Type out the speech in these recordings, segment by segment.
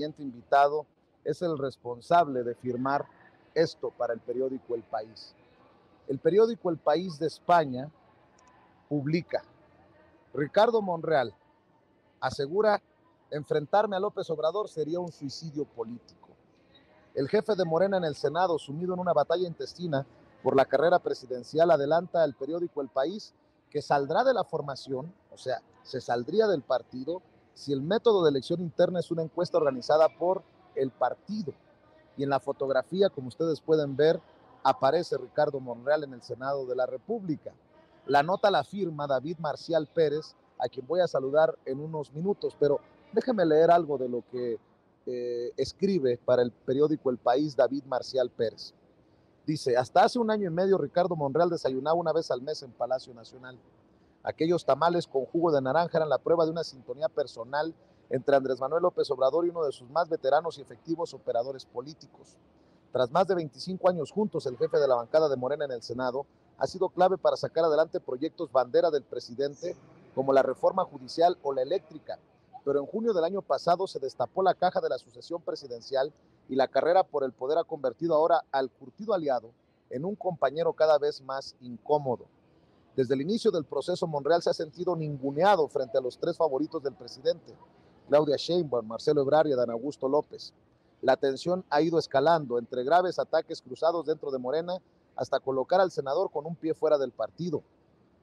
siguiente invitado es el responsable de firmar esto para el periódico El País. El periódico El País de España publica: Ricardo Monreal asegura: enfrentarme a López Obrador sería un suicidio político. El jefe de Morena en el Senado, sumido en una batalla intestina por la carrera presidencial, adelanta al periódico El País que saldrá de la formación, o sea, se saldría del partido si el método de elección interna es una encuesta organizada por el partido. Y en la fotografía, como ustedes pueden ver, aparece Ricardo Monreal en el Senado de la República. La nota la firma David Marcial Pérez, a quien voy a saludar en unos minutos, pero déjeme leer algo de lo que escribe para el periódico El País David Marcial Pérez. Dice: hasta hace un año y medio Ricardo Monreal desayunaba una vez al mes en Palacio Nacional. Aquellos tamales con jugo de naranja eran la prueba de una sintonía personal entre Andrés Manuel López Obrador y uno de sus más veteranos y efectivos operadores políticos. Tras más de 25 años juntos, el jefe de la bancada de Morena en el Senado ha sido clave para sacar adelante proyectos bandera del presidente como la reforma judicial o la eléctrica. Pero en junio del año pasado se destapó la caja de la sucesión presidencial y la carrera por el poder ha convertido ahora al curtido aliado en un compañero cada vez más incómodo. Desde el inicio del proceso, Monreal se ha sentido ninguneado frente a los tres favoritos del presidente: Claudia Sheinbaum, Marcelo Ebrard y Adán Augusto López. La tensión ha ido escalando, entre graves ataques cruzados dentro de Morena hasta colocar al senador con un pie fuera del partido.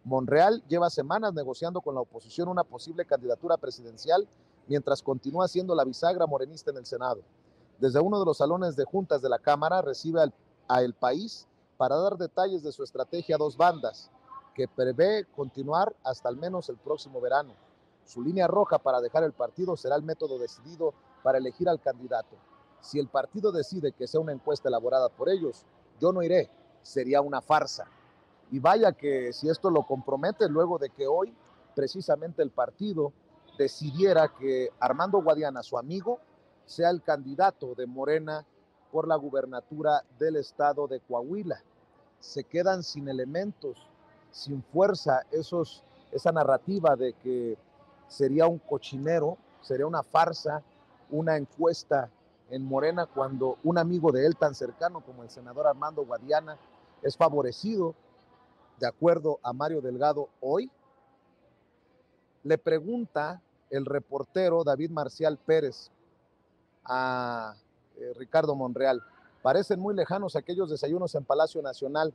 Monreal lleva semanas negociando con la oposición una posible candidatura presidencial, mientras continúa siendo la bisagra morenista en el Senado. Desde uno de los salones de juntas de la Cámara recibe a El País para dar detalles de su estrategia a dos bandas, que prevé continuar hasta al menos el próximo verano. Su línea roja para dejar el partido será el método decidido para elegir al candidato. Si el partido decide que sea una encuesta elaborada por ellos, yo no iré, sería una farsa. Y vaya que si esto lo compromete luego de que hoy precisamente el partido decidiera que Armando Guadiana, su amigo, sea el candidato de Morena por la gubernatura del estado de Coahuila. Se quedan sin elementos, sin fuerza, esa narrativa de que sería un cochinero, sería una farsa, una encuesta en Morena, cuando un amigo de él tan cercano como el senador Armando Guadiana es favorecido. De acuerdo a Mario Delgado hoy, le pregunta el reportero David Marcial Pérez a Ricardo Monreal: parecen muy lejanos aquellos desayunos en Palacio Nacional.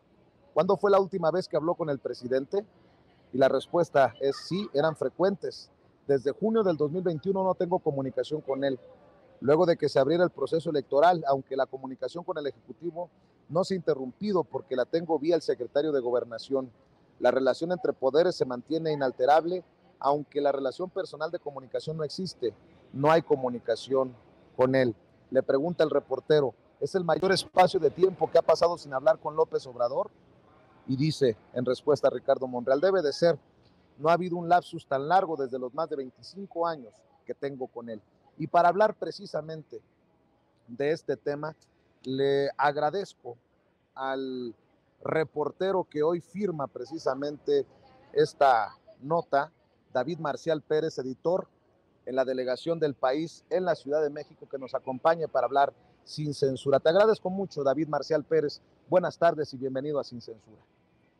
¿Cuándo fue la última vez que habló con el presidente? Y la respuesta es sí, eran frecuentes. Desde junio del 2021 no tengo comunicación con él. Luego de que se abriera el proceso electoral, aunque la comunicación con el Ejecutivo no se ha interrumpido porque la tengo vía el secretario de Gobernación. La relación entre poderes se mantiene inalterable, aunque la relación personal de comunicación no existe. No hay comunicación con él. Le pregunta el reportero: ¿es el mayor espacio de tiempo que ha pasado sin hablar con López Obrador? Y dice en respuesta a Ricardo Monreal: debe de ser. No ha habido un lapsus tan largo desde los más de 25 años que tengo con él. Y para hablar precisamente de este tema, le agradezco al reportero que hoy firma precisamente esta nota, David Marcial Pérez, editor en la delegación del País en la Ciudad de México, que nos acompañe para hablar sin censura. Te agradezco mucho, David Marcial Pérez. Buenas tardes y bienvenido a Sin Censura.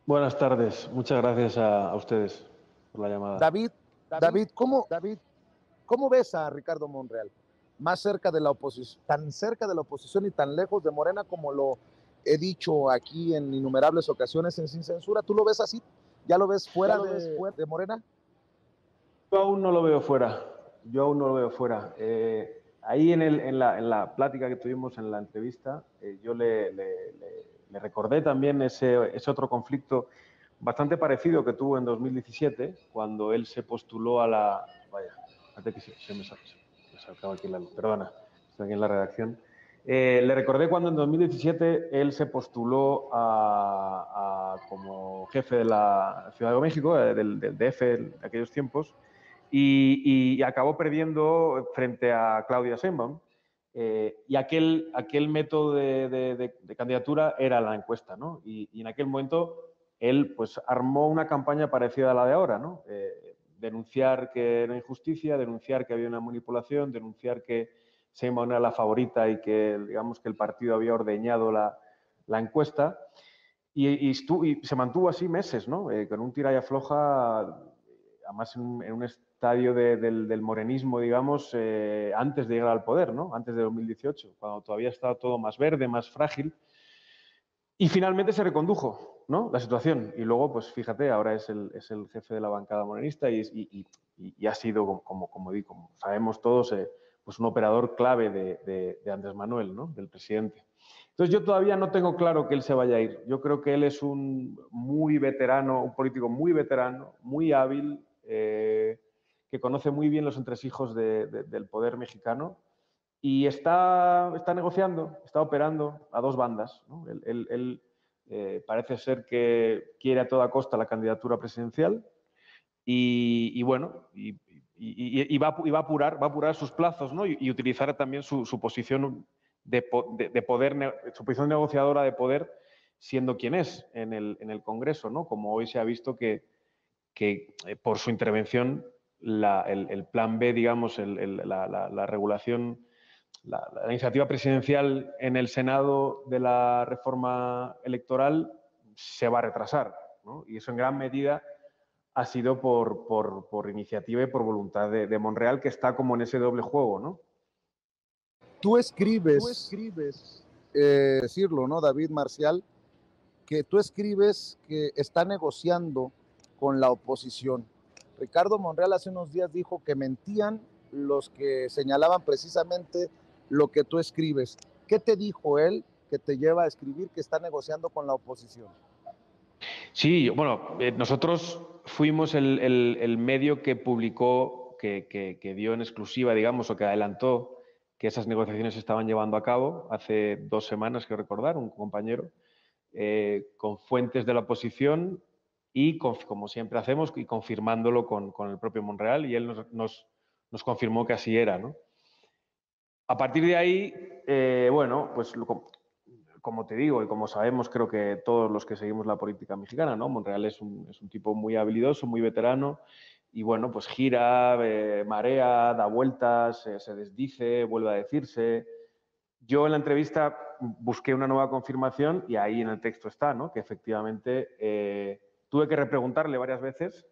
Buenas tardes, muchas gracias a ustedes por la llamada. David, ¿cómo ves a Ricardo Monreal? Más cerca de la oposición, tan cerca de la oposición y tan lejos de Morena, como lo he dicho aquí en innumerables ocasiones en Sin Censura. ¿Tú lo ves así? ¿Ya lo ves fuera de Morena? Yo aún no lo veo fuera. Ahí en la plática que tuvimos en la entrevista, yo le recordé también ese otro conflicto bastante parecido que tuvo en 2017, cuando él se postuló a la... Vaya, antes que se me saltaba aquí la luz, perdona, estoy aquí en la redacción. Le recordé cuando en 2017 él se postuló como jefe de la Ciudad de México, del DF de aquellos tiempos, y acabó perdiendo frente a Claudia Sheinbaum. Y aquel método de candidatura era la encuesta, ¿no? Y en aquel momento él pues armó una campaña parecida a la de ahora, ¿no? Denunciar que era injusticia, denunciar que había una manipulación, denunciar que Sheinbaum era la favorita y que, digamos, que el partido había ordeñado la encuesta. Y se mantuvo así meses, ¿no? Con un tira y afloja, además en un estadio del morenismo, digamos, antes de llegar al poder, ¿no? Antes de 2018, cuando todavía estaba todo más verde, más frágil. Y finalmente se recondujo, ¿no?, la situación. Y luego, pues fíjate, ahora es el jefe de la bancada morenista y ha sido, como sabemos todos, pues un operador clave de Andrés Manuel, ¿no?, del presidente. Entonces yo todavía no tengo claro que él se vaya a ir. Yo creo que él es un muy veterano, un político muy veterano, muy hábil, que conoce muy bien los entresijos del poder mexicano y está negociando, está operando a dos bandas, ¿no? Él parece ser que quiere a toda costa la candidatura presidencial y bueno, va a apurar sus plazos, ¿no? y utilizar también su posición de poder, su posición negociadora de poder, siendo quien es en el Congreso, ¿no? Como hoy se ha visto que por su intervención el plan B, digamos, la regulación, la iniciativa presidencial en el Senado de la reforma electoral se va a retrasar, ¿no? Y eso en gran medida ha sido por iniciativa y por voluntad de Monreal, que está como en ese doble juego, ¿no? Tú escribes, decirlo, ¿no, David Marcial? Que tú escribes que está negociando con la oposición. Ricardo Monreal hace unos días dijo que mentían los que señalaban precisamente lo que tú escribes. ¿Qué te dijo él que te lleva a escribir que está negociando con la oposición? Sí, bueno, nosotros fuimos el medio que publicó, que dio en exclusiva, digamos, o que adelantó que esas negociaciones se estaban llevando a cabo hace 2 semanas, que recordar, un compañero, con fuentes de la oposición y, como siempre hacemos, y confirmándolo con el propio Monreal, y él nos confirmó que así era, ¿no? A partir de ahí, bueno, pues como te digo y como sabemos, creo que todos los que seguimos la política mexicana, ¿no? Monreal es un tipo muy habilidoso, muy veterano, y bueno, pues gira, marea, da vueltas, se desdice, vuelve a decirse. Yo en la entrevista busqué una nueva confirmación y ahí en el texto está, ¿no?, que efectivamente tuve que repreguntarle varias veces,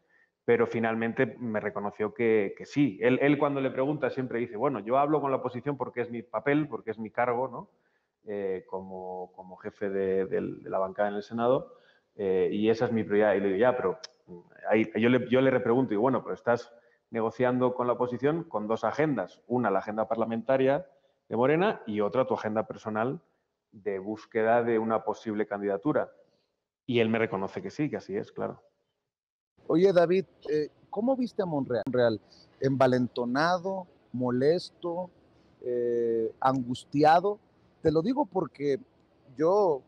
pero finalmente me reconoció que sí. Él cuando le pregunta siempre dice, bueno, yo hablo con la oposición porque es mi papel, porque es mi cargo, ¿no?, como jefe de la bancada en el Senado, y esa es mi prioridad. Y le digo, ya, pero yo le repregunto, y bueno, pero estás negociando con la oposición con 2 agendas. Una, la agenda parlamentaria de Morena, y otra, tu agenda personal de búsqueda de una posible candidatura. Y él me reconoce que sí, que así es, claro. Oye, David, ¿cómo viste a Monreal? ¿Envalentonado, molesto, angustiado? Te lo digo porque yo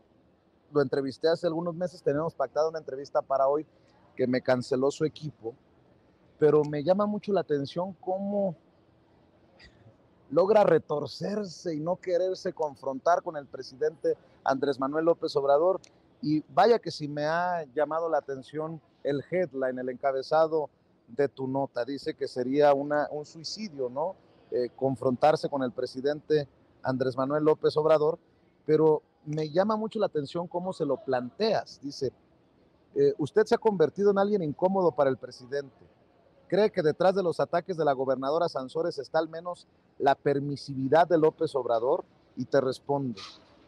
lo entrevisté hace algunos meses, tenemos pactado una entrevista para hoy que me canceló su equipo, pero me llama mucho la atención cómo logra retorcerse y no quererse confrontar con el presidente Andrés Manuel López Obrador. Y vaya que sí me ha llamado la atención el headline, el encabezado de tu nota. Dice que sería un suicidio, ¿no? Confrontarse con el presidente Andrés Manuel López Obrador, pero me llama mucho la atención cómo se lo planteas. Dice, usted se ha convertido en alguien incómodo para el presidente. ¿Cree que detrás de los ataques de la gobernadora Sansores está al menos la permisividad de López Obrador? Y te respondo,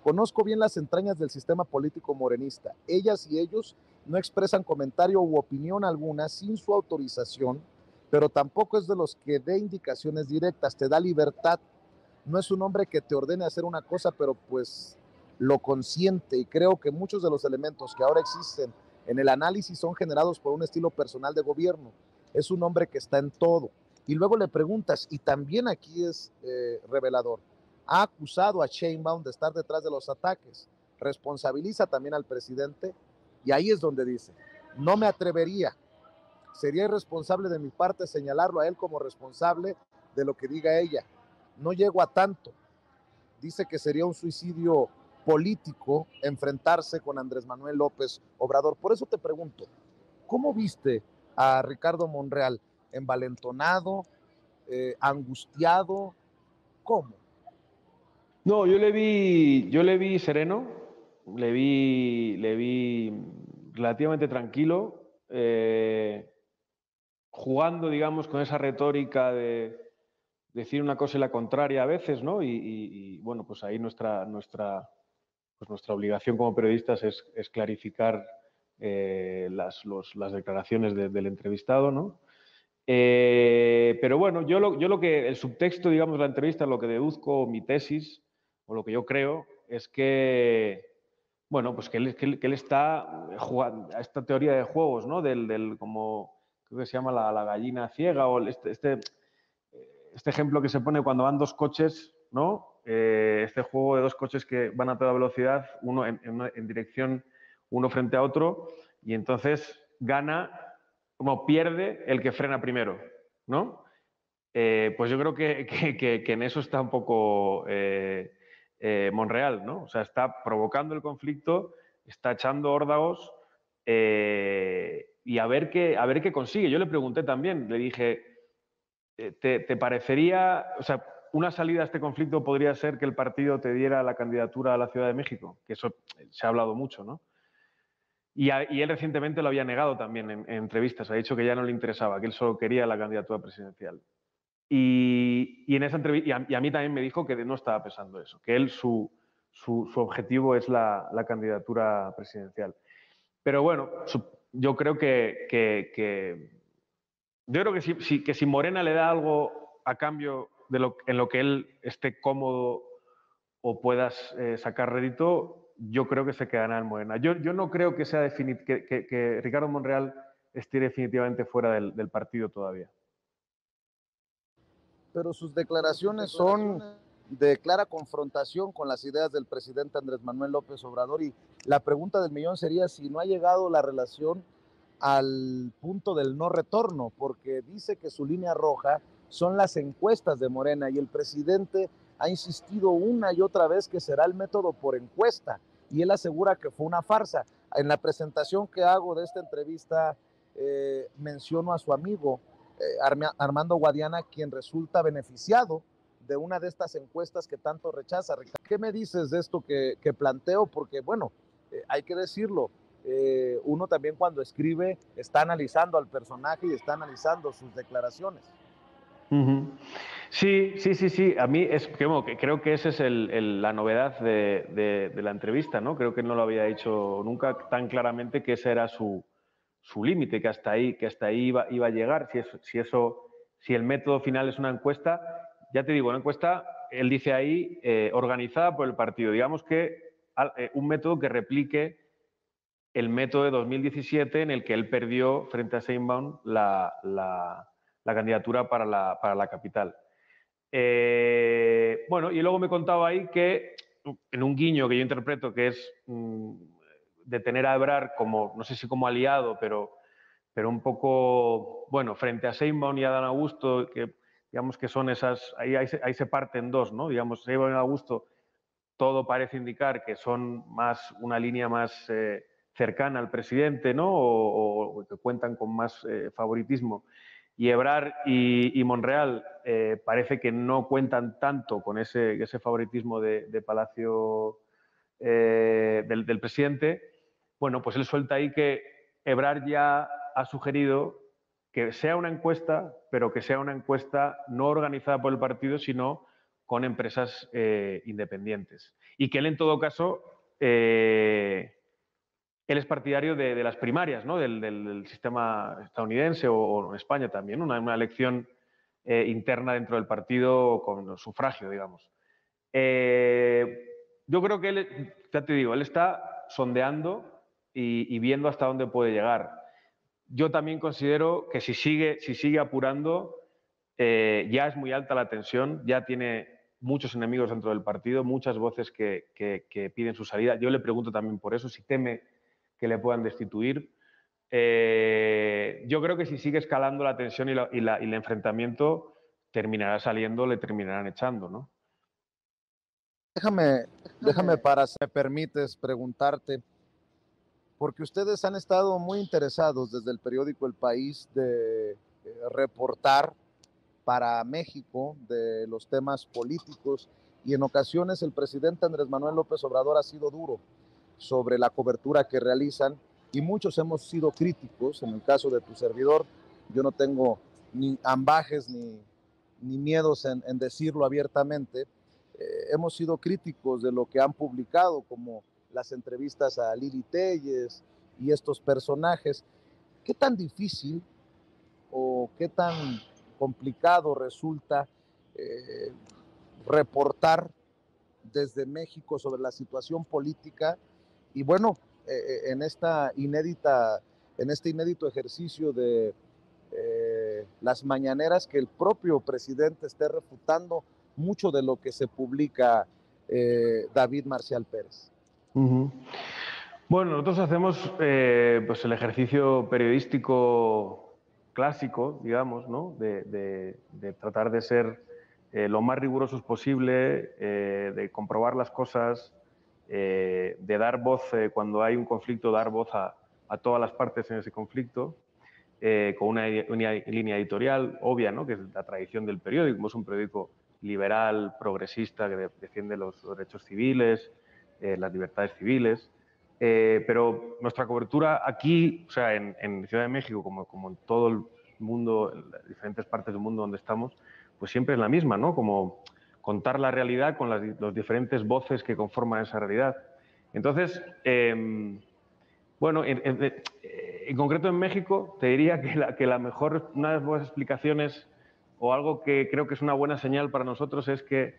conozco bien las entrañas del sistema político morenista. Ellas y ellos no expresan comentario u opinión alguna sin su autorización, pero tampoco es de los que dé indicaciones directas, te da libertad. No es un hombre que te ordene hacer una cosa, pero pues lo consiente, y creo que muchos de los elementos que ahora existen en el análisis son generados por un estilo personal de gobierno. Es un hombre que está en todo. Y luego le preguntas, y también aquí es revelador, ha acusado a Sheinbaum de estar detrás de los ataques, responsabiliza también al presidente, y ahí es donde dice, no me atrevería, sería irresponsable de mi parte señalarlo a él como responsable de lo que diga ella. No llego a tanto. Dice que sería un suicidio político enfrentarse con Andrés Manuel López Obrador. Por eso te pregunto, ¿cómo viste a Ricardo Monreal? ¿Envalentonado? ¿Angustiado? ¿Cómo? No, yo le vi sereno, le vi relativamente tranquilo, jugando, digamos, con esa retórica de decir una cosa y la contraria a veces, ¿no? Bueno, pues ahí nuestra obligación como periodistas es clarificar las declaraciones del entrevistado, ¿no? Pero bueno, el subtexto, digamos, de la entrevista, lo que deduzco, mi tesis, o lo que yo creo, es que, bueno, pues que él está jugando a esta teoría de juegos, ¿no? Como, creo que se llama la gallina ciega, o este ejemplo que se pone cuando van dos coches, ¿no? Este juego de dos coches que van a toda velocidad, uno en dirección, uno frente a otro, y entonces gana, como pierde el que frena primero, ¿no? Pues yo creo que en eso está un poco Monreal, ¿no? O sea, está provocando el conflicto, está echando órdagos y a ver qué consigue. Yo le pregunté también, le dije, ¿te parecería, o sea, una salida a este conflicto podría ser que el partido te diera la candidatura a la Ciudad de México? Que eso se ha hablado mucho, ¿no? Y él recientemente lo había negado también en entrevistas, ha dicho que ya no le interesaba, que él solo quería la candidatura presidencial. En esa entrevista, y a mí también me dijo que no estaba pensando eso, que él su objetivo es la candidatura presidencial. Pero bueno, yo creo que si Morena le da algo a cambio en lo que él esté cómodo o puedas sacar rédito, yo creo que se quedará en Morena. Yo no creo que Ricardo Monreal esté definitivamente fuera del partido todavía. Pero sus declaraciones son de clara confrontación con las ideas del presidente Andrés Manuel López Obrador, y la pregunta del millón sería si no ha llegado la relación al punto del no retorno, porque dice que su línea roja son las encuestas de Morena, y el presidente ha insistido una y otra vez que será el método por encuesta, y él asegura que fue una farsa. En la presentación que hago de esta entrevista menciono a su amigo Armando Guadiana, quien resulta beneficiado de una de estas encuestas que tanto rechaza. ¿Qué me dices de esto que planteo? Porque, bueno, hay que decirlo, uno también cuando escribe está analizando al personaje y está analizando sus declaraciones. Sí. A mí creo que esa es la novedad de la entrevista, ¿no? Creo que no lo había dicho nunca tan claramente que ese era su límite, que hasta ahí iba a llegar. Si el método final es una encuesta, ya te digo, una encuesta, él dice ahí, organizada por el partido. Digamos que un método que replique el método de 2017 en el que él perdió frente a Sheinbaum la candidatura para la capital. Bueno, y luego me contaba ahí que, en un guiño que yo interpreto que es de tener a Ebrard como, no sé si como aliado, pero un poco, bueno, frente a Sheinbaum y a Adán Augusto, que digamos que son esas, ahí se parten dos, ¿no? Digamos, Sheinbaum y Augusto, todo parece indicar que son una línea más cercana al presidente, ¿no? O que cuentan con más favoritismo. Y Ebrard y Monreal parece que no cuentan tanto con ese favoritismo de Palacio del presidente. Bueno, pues él suelta ahí que Ebrard ya ha sugerido que sea una encuesta, pero que sea una encuesta no organizada por el partido, sino con empresas independientes. Y que él, en todo caso, él es partidario de las primarias, ¿no? del sistema estadounidense o en España también, una elección interna dentro del partido con sufragio, digamos. Yo creo que él, ya te digo, él está sondeando y viendo hasta dónde puede llegar. Yo también considero que si sigue apurando, ya es muy alta la tensión, ya tiene muchos enemigos dentro del partido, muchas voces que piden su salida. Yo le pregunto también por eso, si teme que le puedan destituir. Yo creo que si sigue escalando la tensión y el enfrentamiento, terminará saliendo, le terminarán echando, ¿no? Déjame para, si me permites, preguntarte, porque ustedes han estado muy interesados desde el periódico El País de reportar para México de los temas políticos, y en ocasiones el presidente Andrés Manuel López Obrador ha sido duro sobre la cobertura que realizan y muchos hemos sido críticos. En el caso de tu servidor, yo no tengo ni ambajes ni miedos en decirlo abiertamente. Hemos sido críticos de lo que han publicado, como las entrevistas a Lili Téllez y estos personajes. ¿Qué tan difícil o qué tan complicado resulta reportar desde México sobre la situación política y bueno, en este inédito ejercicio de las mañaneras, que el propio presidente esté refutando mucho de lo que se publica David Marcial Pérez? Bueno, nosotros hacemos pues el ejercicio periodístico clásico, digamos, ¿no? de tratar de ser lo más rigurosos posible, de comprobar las cosas, de dar voz cuando hay un conflicto, dar voz a todas las partes en ese conflicto, con una línea editorial obvia, ¿no? Que es la tradición del periódico. Como es un periódico liberal, progresista, que defiende los derechos civiles, las libertades civiles. Pero nuestra cobertura aquí, o sea, en Ciudad de México, como en todo el mundo, en las diferentes partes del mundo donde estamos, pues siempre es la misma, ¿no? Como contar la realidad con las diferentes voces que conforman esa realidad. Entonces, bueno, en concreto en México, te diría que una de las buenas explicaciones o algo que creo que es una buena señal para nosotros es que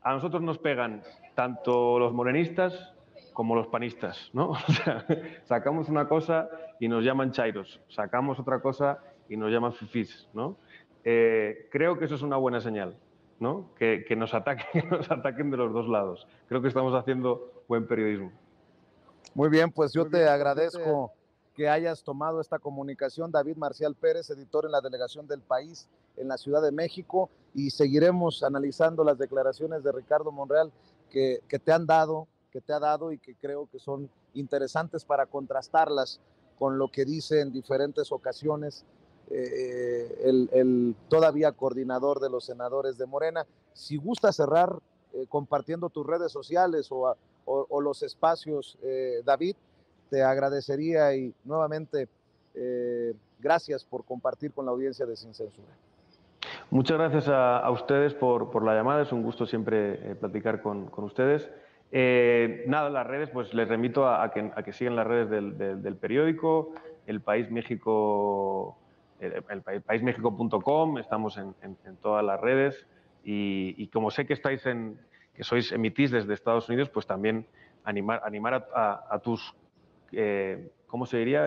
a nosotros nos pegan tanto los morenistas como los panistas, ¿no? O sea, sacamos una cosa y nos llaman chairos, sacamos otra cosa y nos llaman fifís, ¿no? Creo que eso es una buena señal, ¿no? Que nos ataquen de los dos lados. Creo que estamos haciendo buen periodismo. Muy bien, pues yo te agradezco que hayas tomado esta comunicación. David Marcial Pérez, editor en la Delegación del País en la Ciudad de México, y seguiremos analizando las declaraciones de Ricardo Monreal que te ha dado y que creo que son interesantes para contrastarlas con lo que dice en diferentes ocasiones el todavía coordinador de los senadores de Morena. Si gusta cerrar compartiendo tus redes sociales o los espacios, David, te agradecería, y nuevamente gracias por compartir con la audiencia de Sin Censura. Muchas gracias a ustedes por la llamada, es un gusto siempre platicar con ustedes. Nada, las redes, pues les remito a que sigan las redes del periódico, El País México, paismexico.com, estamos en todas las redes y como sé que emitís desde Estados Unidos, pues también animar a tus, ¿cómo se diría?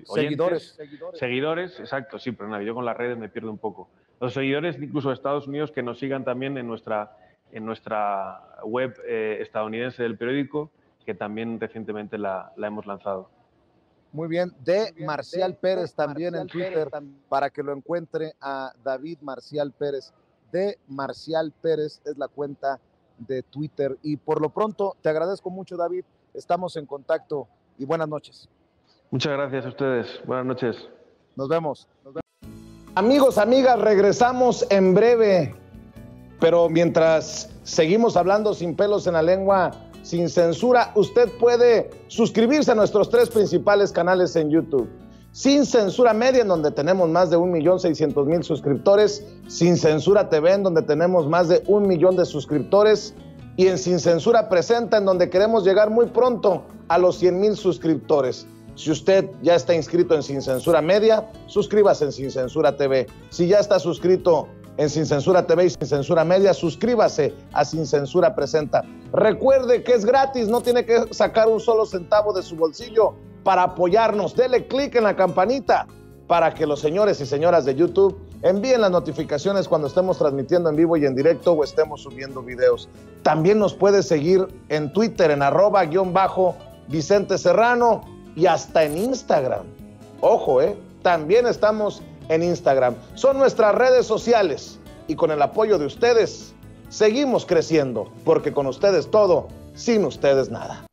Oyentes. Seguidores, exacto, sí, pero yo con las redes me pierdo un poco. Los seguidores incluso de Estados Unidos que nos sigan también en nuestra web estadounidense del periódico, que también recientemente la hemos lanzado. Muy bien, de Marcial Pérez también en Twitter, para que lo encuentre a David Marcial Pérez. De Marcial Pérez es la cuenta de Twitter. Y por lo pronto, te agradezco mucho, David. Estamos en contacto y buenas noches. Muchas gracias a ustedes. Buenas noches. Nos vemos. Amigos, amigas, regresamos en breve. Pero mientras seguimos hablando sin pelos en la lengua, sin censura, usted puede suscribirse a nuestros 3 principales canales en YouTube. Sin Censura Media, en donde tenemos más de 1.600.000 suscriptores. Sin Censura TV, en donde tenemos más de 1 millón de suscriptores. Y en Sin Censura Presenta, en donde queremos llegar muy pronto a los 100,000 suscriptores. Si usted ya está inscrito en Sin Censura Media, suscríbase en Sin Censura TV. Si ya está suscrito en Sin Censura TV y Sin Censura Media, suscríbase a Sin Censura Presenta. Recuerde que es gratis, no tiene que sacar un solo centavo de su bolsillo para apoyarnos. Dele clic en la campanita para que los señores y señoras de YouTube envíen las notificaciones cuando estemos transmitiendo en vivo y en directo o estemos subiendo videos. También nos puede seguir en Twitter en @Vicente Serrano y hasta en Instagram. Ojo, también estamos en Instagram. Son nuestras redes sociales y con el apoyo de ustedes seguimos creciendo, porque con ustedes todo, sin ustedes nada.